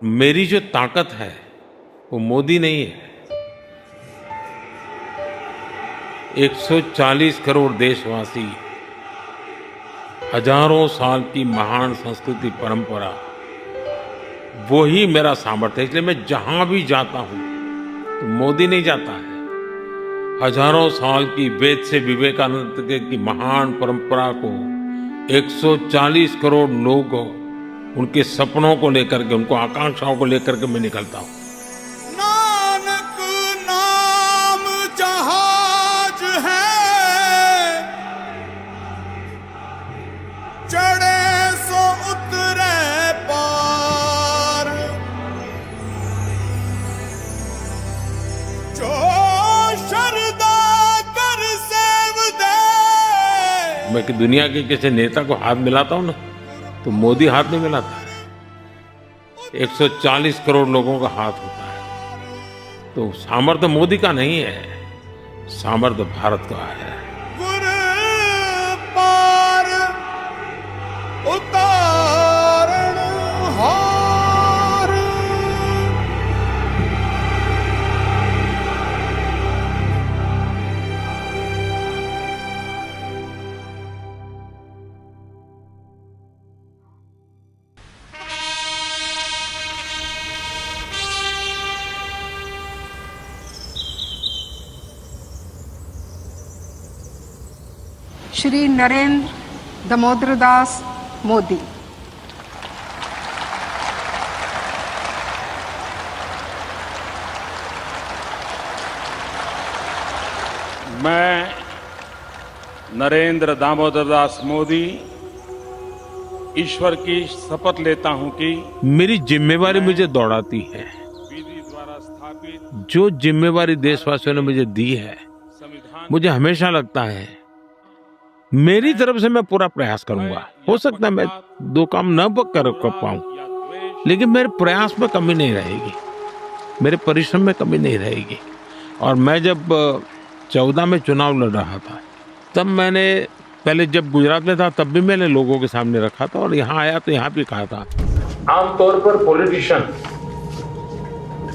मेरी जो ताकत है वो मोदी नहीं है। 140 करोड़ देशवासी, हजारों साल की महान संस्कृति परंपरा, वो ही मेरा सामर्थ्य है। इसलिए मैं जहां भी जाता हूं तो मोदी नहीं जाता है। हजारों साल की वेद से विवेकानंद की महान परंपरा को 140 करोड़ लोग उनके सपनों को लेकर के, उनको आकांक्षाओं को लेकर के मैं निकलता हूं। नानक नाम जहाज है, चढ़े सो उतरे पार, जो शरदा कर सेव दे। मैं कि दुनिया के किसी नेता को हाथ मिलाता हूं ना, तो मोदी हाथ नहीं मिलाता है। 140 करोड़ लोगों का हाथ होता है। तो सामर्थ्य मोदी का नहीं है, सामर्थ्य भारत का है। गुर पार उतारण हार। श्री नरेंद्र दामोदर दास मोदी। मैं नरेंद्र दामोदर दास मोदी ईश्वर की शपथ लेता हूं कि मेरी जिम्मेवारी मुझे दौड़ाती है। विधि द्वारा स्थापित जो जिम्मेवारी देशवासियों ने मुझे दी है, संविधान मुझे हमेशा लगता है मेरी तरफ से मैं पूरा प्रयास करूंगा। हो सकता है मैं दो काम न कर पाऊं, या द्वेष लेकिन मेरे प्रयास में कमी नहीं रहेगी, मेरे परिश्रम में कमी नहीं रहेगी। और मैं जब 14 में चुनाव लड़ रहा था, तब मैंने पहले जब गुजरात में था तब भी मैंने लोगों के सामने रखा था, और यहाँ आया तो यहाँ भी कहा था। आमतौर पर पॉलिटिशियन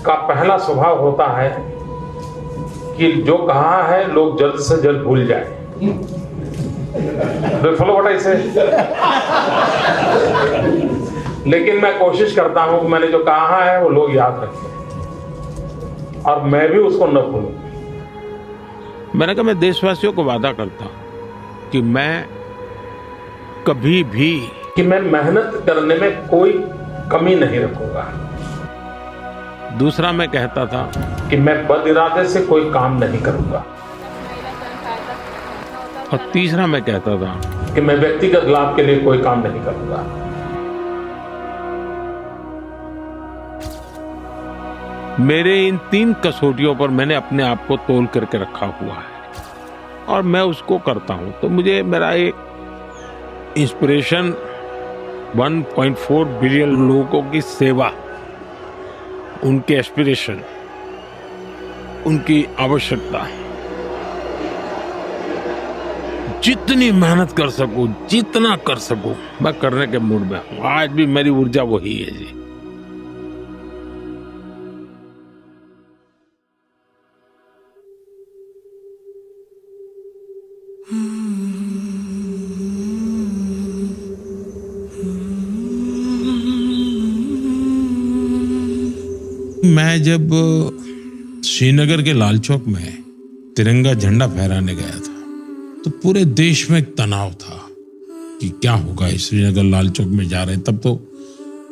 का पहला स्वभाव होता है कि जो कहा है लोग जल्द से जल्द भूल जाए। फॉलो व्हाट आई से। लेकिन मैं कोशिश करता हूं कि मैंने जो कहा है वो लोग याद रखें, और मैं भी उसको न भूलूं। मैंने कहा मैं देशवासियों को वादा करता हूं कि मैं कभी भी मैं मेहनत करने में कोई कमी नहीं रखूंगा। दूसरा मैं कहता था कि मैं बद इरादे से कोई काम नहीं करूंगा। और तीसरा मैं कहता था कि मैं व्यक्तिगत लाभ के लिए कोई काम नहीं करूंगा। मेरे इन 3 कसौटियों पर मैंने अपने आप को तोल करके रखा हुआ है, और मैं उसको करता हूं। तो मुझे मेरा एक इंस्पिरेशन 1.4 बिलियन लोगों की सेवा, उनके एस्पिरेशन, उनकी आवश्यकता, जितनी मेहनत कर सकूं, जितना कर सकूं, मैं करने के मूड में हूं। आज भी मेरी ऊर्जा वही है जी। मैं जब श्रीनगर के लाल चौक में तिरंगा झंडा फहराने गया था, तो पूरे देश में एक तनाव था कि क्या होगा। श्रीनगर लाल चौक में जा रहे हैं, तब तो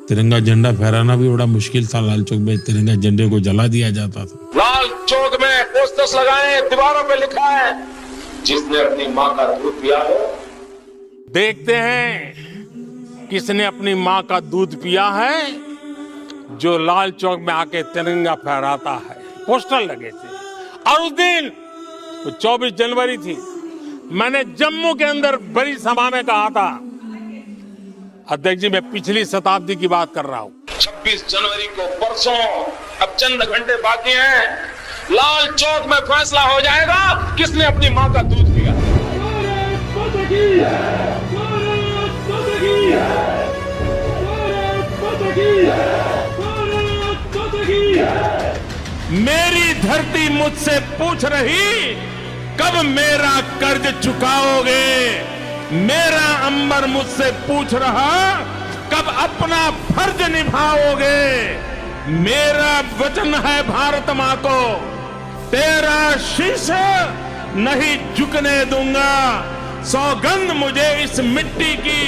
तिरंगा झंडा फहराना भी बड़ा मुश्किल था। लाल चौक में तिरंगा झंडे को जला दिया जाता था। लाल चौक में पोस्टर्स लगाए, दीवारों पे लिखा है, जिसने अपनी माँ का दूध पिया है। देखते हैं किसने अपनी माँ का दूध पिया है, जो लाल चौक में आके तिरंगा फहराता है। पोस्टर लगे थे, और उस दिन 24 जनवरी थी। मैंने जम्मू के अंदर बड़ी सभा में कहा था, अध्यक्ष जी मैं पिछली शताब्दी की बात कर रहा हूं, 26 जनवरी को परसों, अब चंद घंटे बाकी हैं, लाल चौक में फैसला हो जाएगा किसने अपनी माँ का दूध पिया। मेरी धरती मुझसे पूछ रही कब मेरा कर्ज चुकाओगे। मेरा अंबर मुझसे पूछ रहा कब अपना फर्ज निभाओगे। मेरा वचन है भारत मां को, तेरा शीश नहीं झुकने दूंगा। सौगंध मुझे इस मिट्टी की,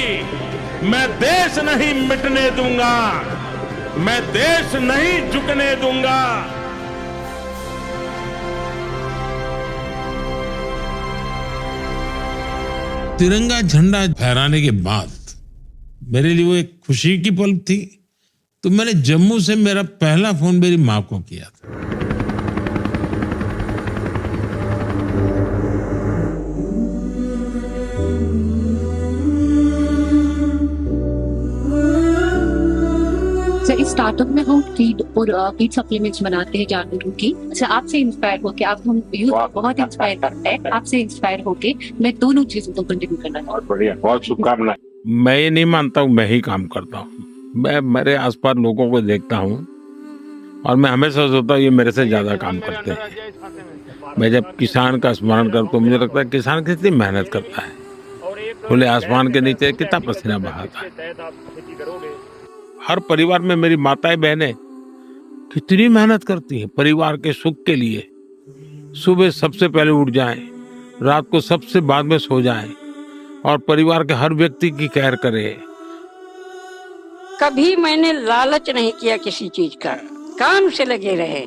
मैं देश नहीं मिटने दूंगा, मैं देश नहीं झुकने दूंगा। तिरंगा झंडा फहराने के बाद मेरे लिए वो एक खुशी की पल थी। तो मैंने जम्मू से मेरा पहला फोन मेरी माँ को किया था। सर, इस स्टार्टअप में हम फीड और फीड सप्लीमेंट्स बनाते हैं जानवरों की। अच्छा, आपसे इंस्पायर होके, आप हम यूथ बहुत इंस्पायर करते हैं, आपसे इंस्पायर होके मैं दोनों चीजों को कंटिन्यू करना चाहता हूँ। बहुत बढ़िया, बहुत शुभकामनाएं। मैं ये नहीं मानता हूँ मैं ही काम करता हूँ। मैं मेरे आसपास लोगों को देखता हूँ और मैं हमेशा सोचता हूँ ये मेरे से ज्यादा काम करते हैं। मैं जब किसान का स्मरण करता हूँ मुझे लगता है किसान कितनी मेहनत करता है, खुले आसमान के नीचे कितना पसीना बहाता है। हर परिवार में मेरी माताएं बहनें कितनी मेहनत करती हैं परिवार के सुख के लिए। सुबह सबसे पहले उठ जाएं, रात को सबसे बाद में सो जाएं और परिवार के हर व्यक्ति की केयर करें। कभी मैंने लालच नहीं किया किसी चीज का, काम से लगे रहे।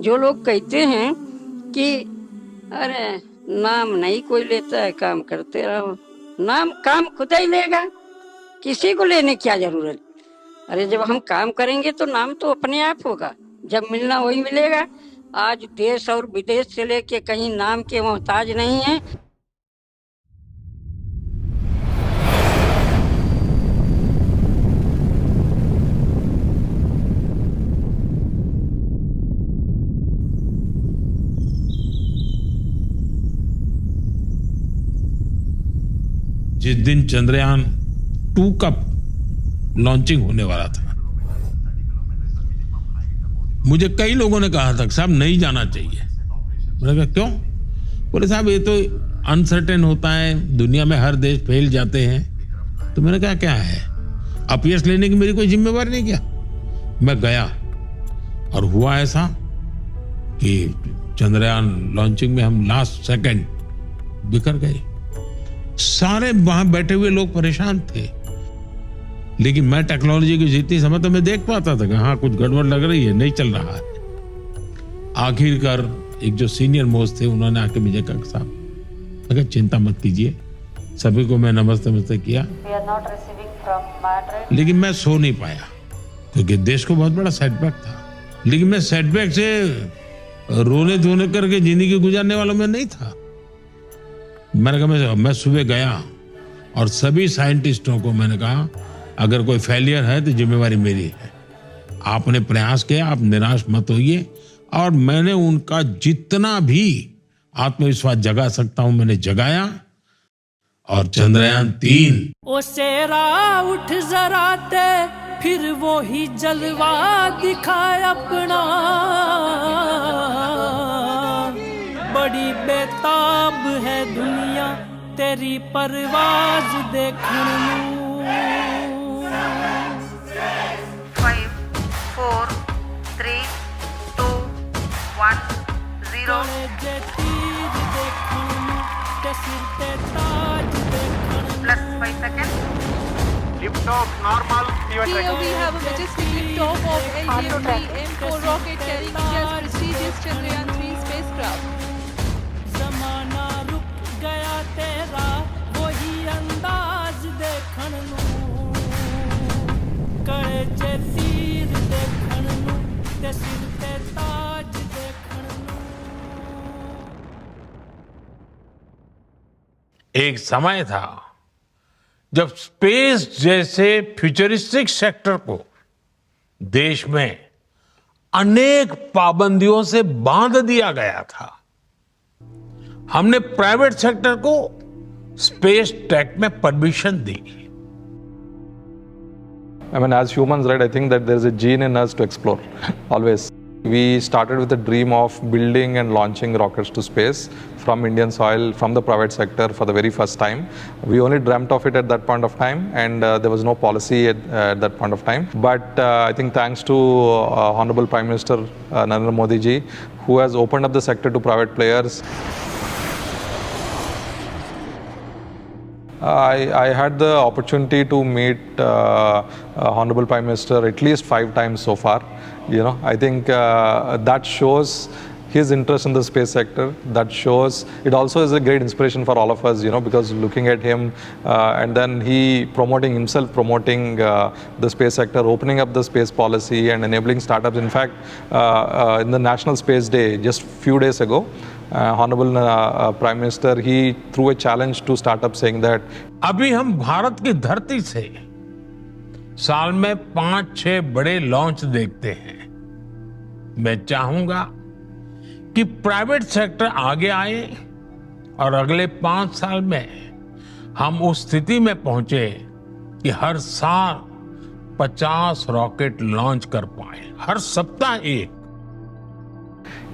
जो लोग कहते हैं कि अरे नाम नहीं कोई लेता है, काम करते रहो, नाम काम खुद ही लेगा, किसी को लेने क्या जरूरत। अरे जब हम काम करेंगे तो नाम तो अपने आप होगा, जब मिलना वही मिलेगा। आज देश और विदेश से लेके कहीं नाम के मोहताज नहीं है। जिस दिन चंद्रयान 2 का लॉन्चिंग होने वाला था, मुझे कई लोगों ने कहा था साहब नहीं जाना चाहिए। मैंने कहा क्यों? बोले साहब ये तो अनसर्टेन होता है, दुनिया में हर देश फैल जाते हैं। तो मैंने कहा क्या है, अपयश लेने की मेरी कोई जिम्मेवारी नहीं। क्या मैं गया और हुआ ऐसा कि चंद्रयान लॉन्चिंग में हम लास्ट सेकंड बिखर गए। सारे वहां बैठे हुए लोग परेशान थे, लेकिन मैं टेक्नोलॉजी की जितनी समझ तो मैं देख पाता था कि हाँ कुछ गड़बड़ लग रही है, नहीं चल रहा है। आखिरकार एक जो सीनियर मोस्ट थे उन्होंने आके मुझे कहा साहब, अगर चिंता मत कीजिए। सभी को मैं नमस्ते किया, लेकिन मैं सो नहीं पाया क्योंकि देश को बहुत बड़ा सेटबैक था। लेकिन मैं सेटबैक से रोने धोने करके जिंदगी गुजारने वालों में नहीं था। मैंने कहा मैं सुबह गया और सभी साइंटिस्टों को मैंने कहा अगर कोई फेलियर है तो जिम्मेवारी मेरी है। आपने प्रयास किया, आप निराश मत होइए। और मैंने उनका जितना भी आत्मविश्वास जगा सकता हूं मैंने जगाया। और चंद्रयान 3 ओ सेरा उठ जरा ते फिर वो ही जलवा दिखाए अपना। बड़ी बेताब है दुनिया तेरी परवाज देखने नू। 5, 4, 3, 2, 1, 0। +5 seconds. Lift off normal. Here we have a majestic liftoff of LVM M4 rocket carrying India's prestigious Chandrayaan 3 spacecraft. ज़माना रुक गया तेरा वही अंदाज देखण नू। कड़े चे तीर देखण नू ते सिर ते ताज देखण नू। एक समय था जब स्पेस जैसे फ्यूचरिस्टिक सेक्टर को देश में अनेक पाबंदियों से बांध दिया गया था। हमने प्राइवेट सेक्टर को स्पेस टेक में permission the. I mean, as humans, right, I think that there is a gene in us to explore, always. We started with the dream of building and launching rockets to space from Indian soil, from the private sector for the very first time. We only dreamt of it at that point of time, and there was no policy at that point of time. But I think thanks to Honorable Prime Minister Narendra Modi ji, who has opened up the sector to private players. I had the opportunity to meet Honorable Prime Minister at least 5 times so far. I think that shows his interest in the space sector. That shows it also is a great inspiration for all of us, because looking at him and then he promoting the space sector, opening up the space policy and enabling startups. In fact, in the National Space Day just few days ago, Honorable Prime Minister, he threw a challenge to startups saying that अभी हम भारत की धरती से साल में 5-6 बड़े launch देखते हैं। मैं चाहूंगा कि प्राइवेट सेक्टर आगे आए और अगले 5 साल में हम उस स्थिति में पहुंचे कि हर साल 50 रॉकेट लॉन्च कर पाए, हर सप्ताह एक।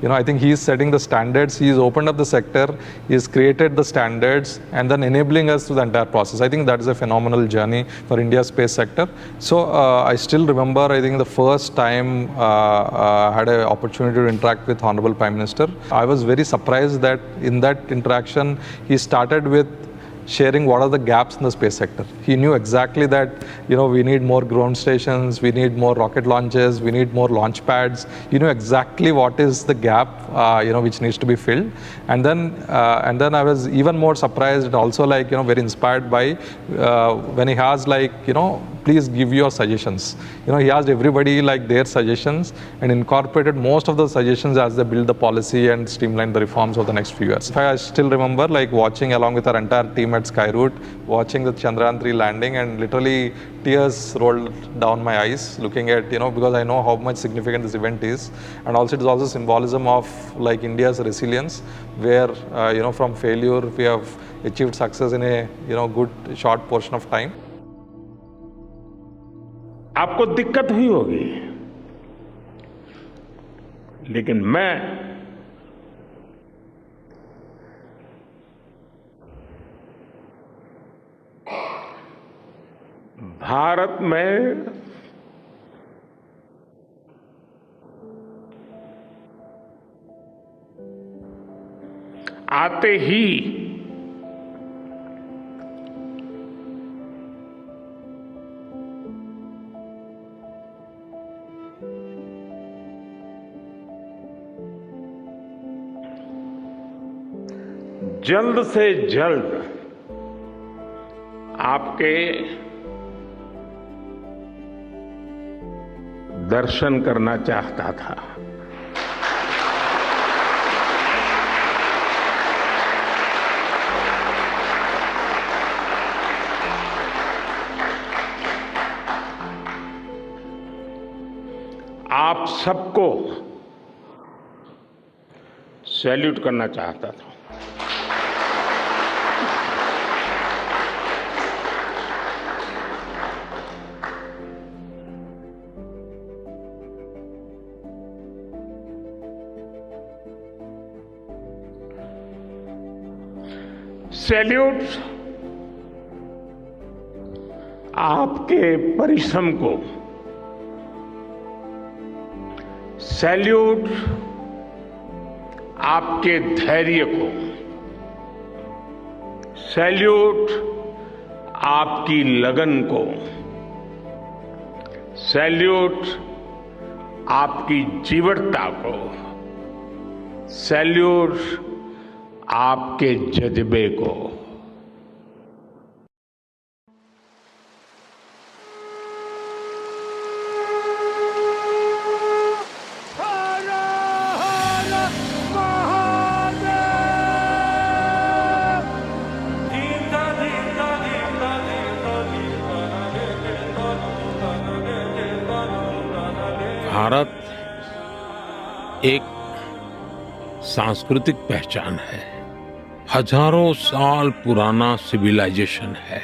I think he is setting the standards. He has opened up the sector. He has created the standards and then enabling us through the entire process. I think that is a phenomenal journey for India's space sector. So I still remember, I think the first time I had an opportunity to interact with Honorable Prime Minister, I was very surprised that in that interaction, he started with sharing what are the gaps in the space sector. He knew exactly that, we need more ground stations, we need more rocket launches, we need more launch pads. He knew exactly what is the gap, which needs to be filled. And then I was even more surprised and also very inspired by when he has please give your suggestions. He asked everybody their suggestions and incorporated most of the suggestions as they build the policy and streamline the reforms over the next few years. I still remember watching along with our entire team at Skyroot, watching the Chandrayaan 3 landing, and literally tears rolled down my eyes looking at, because I know how much significant this event is. And also it is also symbolism of India's resilience, where, from failure we have achieved success in a, good short portion of time. आपको दिक्कत हुई होगी, लेकिन मैं भारत में आते ही जल्द से जल्द आपके दर्शन करना चाहता था। आप सबको सैल्यूट करना चाहता था। सैल्यूट आपके परिश्रम को, सैल्यूट आपके धैर्य को, सैल्यूट आपकी लगन को, सैल्यूट आपकी जीवटता को, सैल्यूट आपके जज्बे को। भारत एक सांस्कृतिक पहचान है, हजारों साल पुराना सिविलाइजेशन है।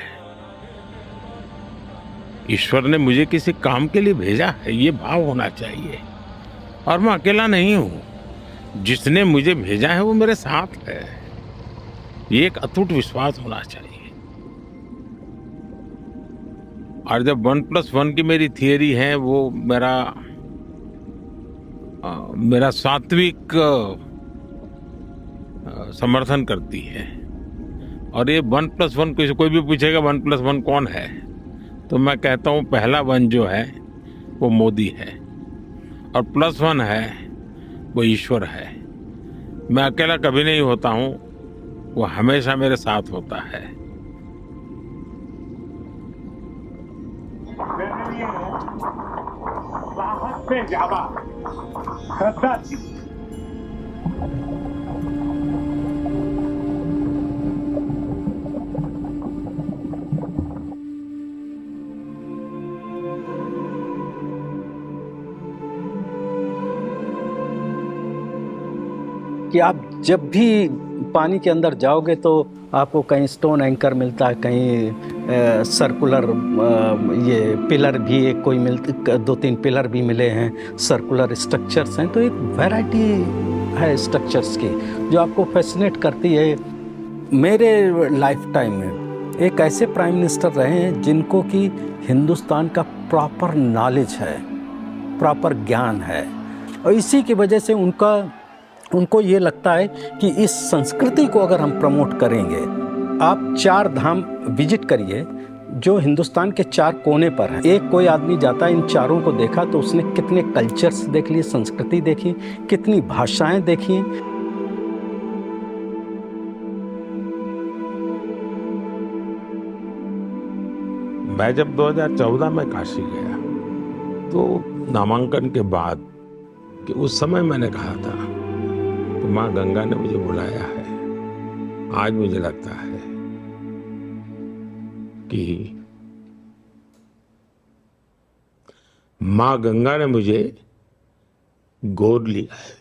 ईश्वर ने मुझे किसी काम के लिए भेजा है, ये भाव होना चाहिए। और मैं अकेला नहीं हूं। जिसने मुझे भेजा है वो मेरे साथ है। ये एक अटूट विश्वास होना चाहिए। और जब 1+1 की मेरी थियरी है वो मेरा सात्विक समर्थन करती है। और ये 1+1 कोई भी पूछेगा 1+1 कौन है, तो मैं कहता हूँ पहला 1 जो है वो मोदी है और +1 है वो ईश्वर है। मैं अकेला कभी नहीं होता हूँ, वो हमेशा मेरे साथ होता है। साहस से ज्यादा श्रद्धा थी। कि आप जब भी पानी के अंदर जाओगे तो आपको कहीं स्टोन एंकर मिलता है, कहीं सर्कुलर ये पिलर भी एक कोई 2-3 पिलर भी मिले हैं, सर्कुलर स्ट्रक्चर्स हैं। तो एक वैरायटी है स्ट्रक्चर्स की जो आपको फैसिनेट करती है। मेरे लाइफ टाइम में एक ऐसे प्राइम मिनिस्टर रहे हैं जिनको कि हिंदुस्तान का प्रॉपर नॉलेज है, प्रॉपर ज्ञान है, और इसी की वजह से उनको ये लगता है कि इस संस्कृति को अगर हम प्रमोट करेंगे। आप 4 धाम विजिट करिए जो हिंदुस्तान के 4 कोने पर हैं। एक कोई आदमी जाता है, इन चारों को देखा तो उसने कितने कल्चर्स देख लिए, संस्कृति देखी, कितनी भाषाएं देखी। मैं जब 2014 में काशी गया तो नामांकन के बाद कि उस समय मैंने कहा था तो माँ गंगा ने मुझे बुलाया है। आज मुझे लगता है कि माँ गंगा ने मुझे गोद लिया है।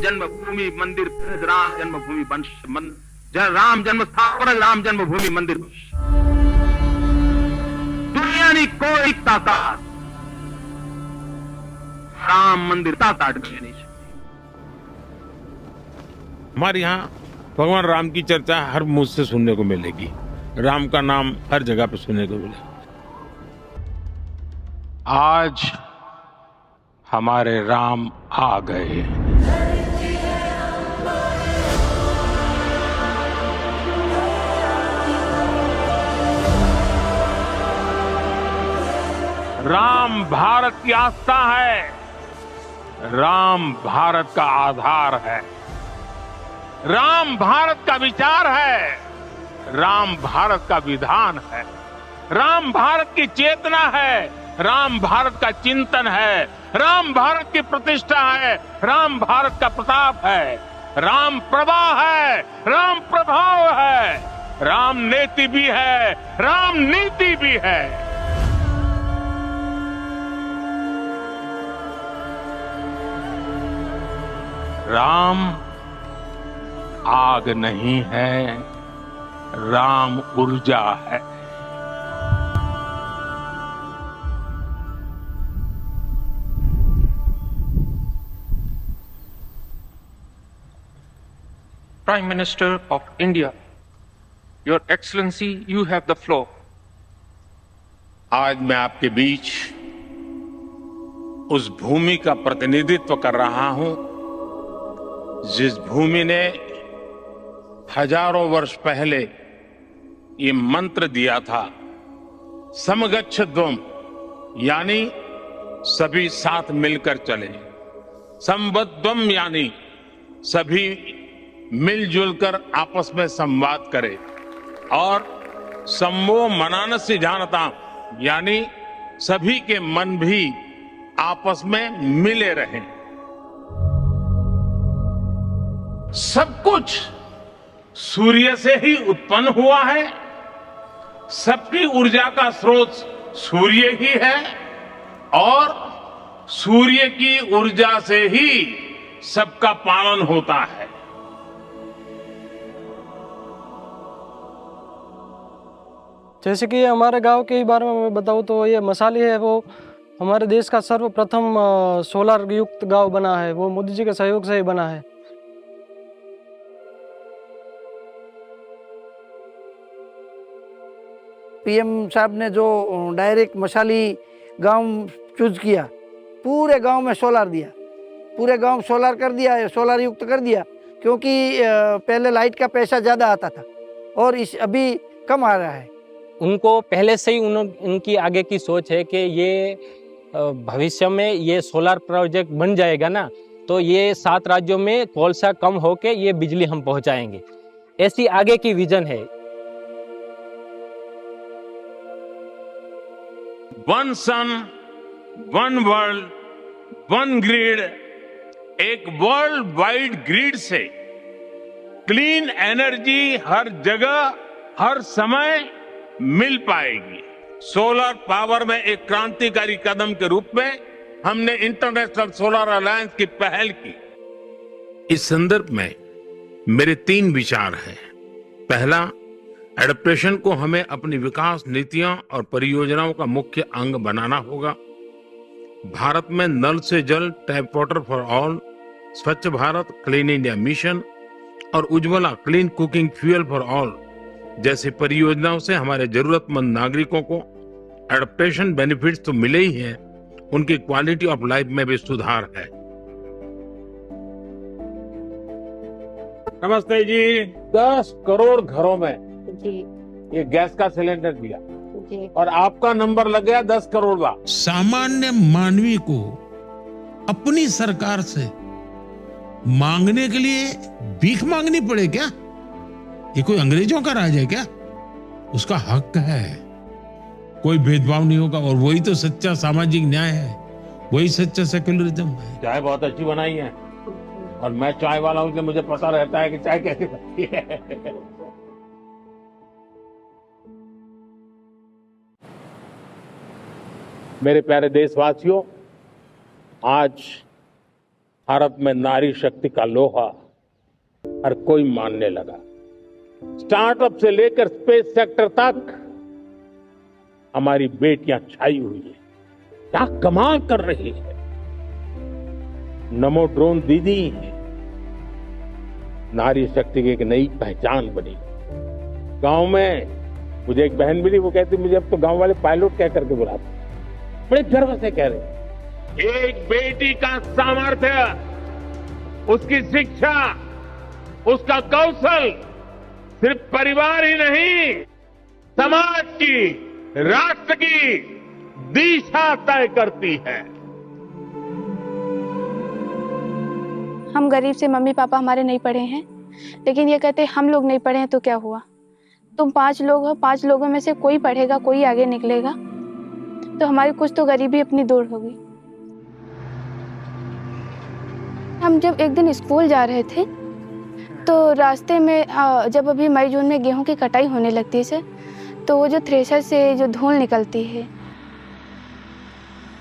जन्मभूमि मंदिर राम जन्मभूमि वंश राम जन्म स्थापना राम जन्मभूमि मंदिर दुनिया की कोई ताकत राम मंदिर ताकत नहीं। हमारे यहाँ भगवान राम की चर्चा हर मुंह से सुनने को मिलेगी, राम का नाम हर जगह पे सुनने को मिलेगा। आज हमारे राम आ गए। राम भारत की आस्था है, राम भारत का आधार है, राम भारत का विचार है, राम भारत का विधान है, राम भारत की चेतना है, राम भारत का चिंतन है, राम भारत की प्रतिष्ठा है, राम भारत का प्रताप है, राम प्रवाह है, राम प्रभाव है, राम नेति भी है, राम नीति भी है। राम आग नहीं है, राम ऊर्जा है। Prime Minister of India, Your Excellency, you have the floor. आज मैं आपके बीच उस भूमि का प्रतिनिधित्व कर रहा हूं जिस भूमि ने हजारों वर्ष पहले ये मंत्र दिया था, समगच्छध्वम, यानी सभी साथ मिलकर चले, संबद्धम यानी सभी मिलजुल कर आपस में संवाद करें, और सम्मो मनानस्य जानता यानी सभी के मन भी आपस में मिले रहें। सब कुछ सूर्य से ही उत्पन्न हुआ है, सबकी ऊर्जा का स्रोत सूर्य ही है, और सूर्य की ऊर्जा से ही सबका पालन होता है। जैसे कि हमारे गांव के बारे में मैं बताऊं तो ये मसाले है वो हमारे देश का सर्वप्रथम सोलर युक्त गांव बना है, वो मोदी जी के सहयोग से ही बना है। पीएम साहब ने जो डायरेक्ट मशाली गांव चूज किया, पूरे गांव में सोलर दिया, पूरे गांव सोलर कर दिया है, सोलर युक्त कर दिया, क्योंकि पहले लाइट का पैसा ज़्यादा आता था और अभी कम आ रहा है। उनको पहले से ही उनकी आगे की सोच है कि ये भविष्य में ये सोलर प्रोजेक्ट बन जाएगा ना, तो ये 7 राज्यों में कोलसा कम होके ये बिजली हम पहुंचाएंगे, ऐसी आगे की विजन है। वन सन, वन वर्ल्ड, वन ग्रिड, एक वर्ल्ड वाइड ग्रिड से क्लीन एनर्जी हर जगह हर समय मिल पाएगी। सोलर पावर में एक क्रांतिकारी कदम के रूप में हमने इंटरनेशनल सोलर अलायंस की पहल की। इस संदर्भ में मेरे 3 विचार हैं। पहला, एडप्टेशन को हमें अपनी विकास नीतियों और परियोजनाओं का मुख्य अंग बनाना होगा। भारत में नल से जल, टैप वाटर फॉर ऑल, स्वच्छ भारत, क्लीन इंडिया मिशन और Ujjwala clean cooking fuel for all जैसी परियोजनाओं से हमारे जरूरतमंद नागरिकों को एडप्टेशन बेनिफिट्स तो मिले ही हैं, उनकी क्वालिटी ऑफ लाइफ में भी सुधार है। नमस्ते जी। 10 करोड़ घरों में ये गैस का सिलेंडर दिया और आपका नंबर लग गया 10 करोड़ का। सामान्य मानवी को अपनी सरकार से मांगने के लिए भीख मांगनी पड़े क्या? ये कोई अंग्रेजों का राज है क्या? उसका हक है, कोई भेदभाव नहीं होगा। और वही तो सच्चा सामाजिक न्याय है, वही सच्चा सेक्युलरिज्म है। चाय बहुत अच्छी बनाई है और मैं चाय वाला हूं, मुझे पता रहता है कि चाय कैसे बनती है। मेरे प्यारे देशवासियों, आज भारत में नारी शक्ति का लोहा हर कोई मानने लगा। स्टार्टअप से लेकर स्पेस सेक्टर तक हमारी बेटियां छाई हुई है, क्या कमाल कर रही है। नमो ड्रोन दीदी नारी शक्ति की एक नई पहचान बनी। गांव में मुझे एक बहन मिली, वो कहती मुझे अब तो गांव वाले पायलट कह करके बुलाते, बड़े गर्व से कह रहे। एक बेटी का सामर्थ्य, उसकी शिक्षा, उसका कौशल सिर्फ परिवार ही नहीं, समाज की, राष्ट्र की दिशा तय करती है। हम गरीब से मम्मी पापा हमारे नहीं पढ़े हैं, लेकिन ये कहते हम लोग नहीं पढ़े हैं तो क्या हुआ, तुम 5 लोग हो, 5 लोगों में से कोई पढ़ेगा, कोई आगे निकलेगा, तो हमारी कुछ तो गरीबी अपनी दूर होगी। हम जब एक दिन स्कूल जा रहे थे तो रास्ते में जब अभी मई जून में गेहूं की कटाई होने लगती है, तो वो जो थ्रेशर से जो धूल निकलती है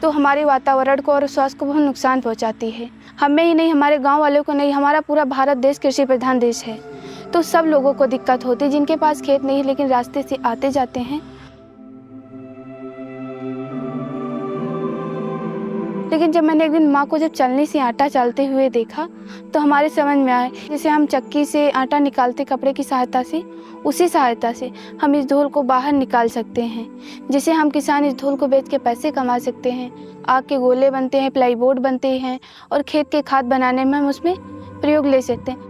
तो हमारे वातावरण को और स्वास्थ्य को बहुत नुकसान पहुंचाती है। हमें ही नहीं, हमारे गांव वालों को नहीं, हमारा पूरा भारत देश कृषि प्रधान देश है, तो सब लोगों को दिक्कत होती है। जिनके पास खेत नहीं है लेकिन रास्ते से आते जाते हैं, लेकिन जब मैंने एक दिन माँ को जब चलनी से आटा चालते हुए देखा तो हमारे समझ में आया, जैसे हम चक्की से आटा निकालते कपड़े की सहायता से, उसी सहायता से हम इस धूल को बाहर निकाल सकते हैं। जैसे हम किसान इस धूल को बेच के पैसे कमा सकते हैं, आग के गोले बनते हैं, प्लाईबोर्ड बनते हैं और खेत के खाद बनाने में हम उसमें प्रयोग ले सकते हैं।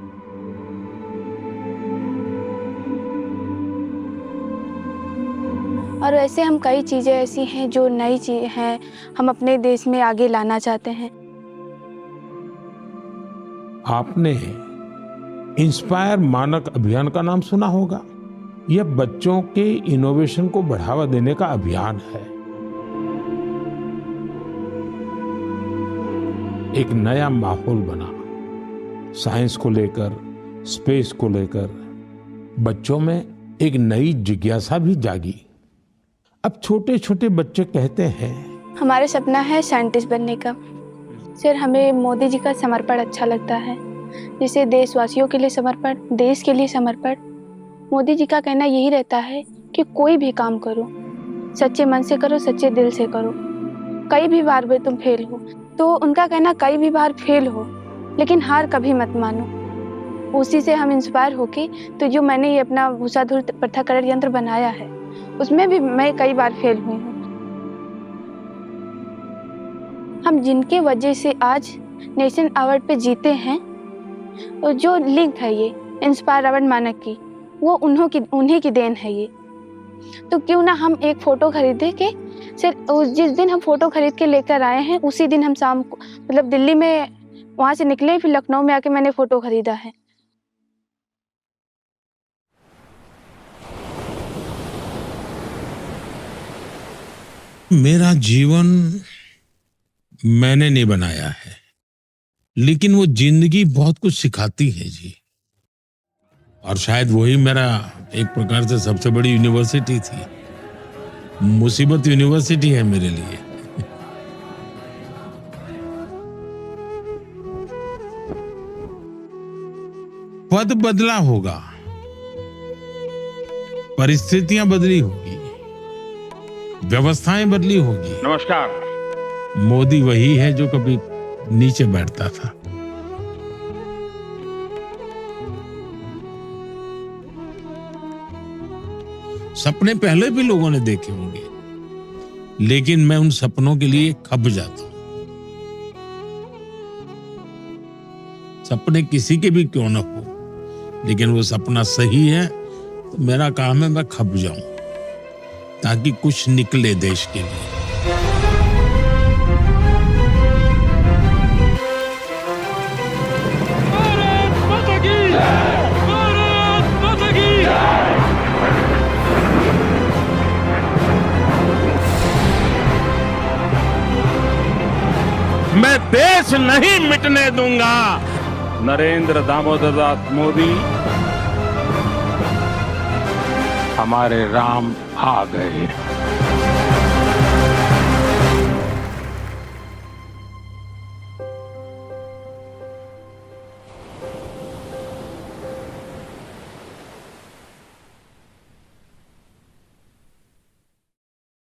और ऐसे हम कई चीज़ें ऐसी हैं जो नई चीज़ हैं, हम अपने देश में आगे लाना चाहते हैं। आपने इंस्पायर मानक अभियान का नाम सुना होगा। यह बच्चों के इनोवेशन को बढ़ावा देने का अभियान है। एक नया माहौल बना, साइंस को लेकर, स्पेस को लेकर बच्चों में एक नई जिज्ञासा भी जागी। अब छोटे छोटे बच्चे कहते हैं हमारा सपना है साइंटिस्ट बनने का। सर, हमें मोदी जी का समर्पण अच्छा लगता है, जैसे देशवासियों के लिए समर्पण, देश के लिए समर्पण। मोदी जी का कहना यही रहता है कि कोई भी काम करो, सच्चे मन से करो, सच्चे दिल से करो। कई भी बार भी तुम फेल हो। तो उनका कहना कई भी बार फेल हो लेकिन हार कभी मत मानो। उसी से हम इंस्पायर होके तो जो मैंने ये अपना भूसाधुर पृथक्करण यंत्र बनाया है उसमें भी मैं कई बार फेल हुई हूँ। हम जिनके वजह से आज नेशन अवार्ड पे जीते हैं और जो लिंक है ये इंस्पायर अवार्ड मानक की, वो उन्हीं की देन है ये। तो क्यों ना हम एक फ़ोटो खरीदे के सिर्फ जिस दिन हम फ़ोटो खरीद के लेकर आए हैं उसी दिन हम शाम को मतलब दिल्ली में वहाँ से निकले, फिर लखनऊ में आके मैंने फ़ोटो खरीदा है। मेरा जीवन मैंने नहीं बनाया है, लेकिन वो जिंदगी बहुत कुछ सिखाती है जी। और शायद वही मेरा एक प्रकार से सबसे बड़ी यूनिवर्सिटी थी। मुसीबत यूनिवर्सिटी है मेरे लिए। पद बदला होगा, परिस्थितियां बदली होगी, व्यवस्थाएं बदली होगी। नमस्कार। मोदी वही है जो कभी नीचे बैठता था। सपने पहले भी लोगों ने देखे होंगे, लेकिन मैं उन सपनों के लिए खप जाता हूं। सपने किसी के भी क्यों ना हो, लेकिन वो सपना सही है तो मेरा काम है मैं खप जाऊं ताकि कुछ निकले देश के लिए। मैं देश नहीं मिटने दूंगा। नरेंद्र दामोदर दास मोदी हमारे राम आ गए।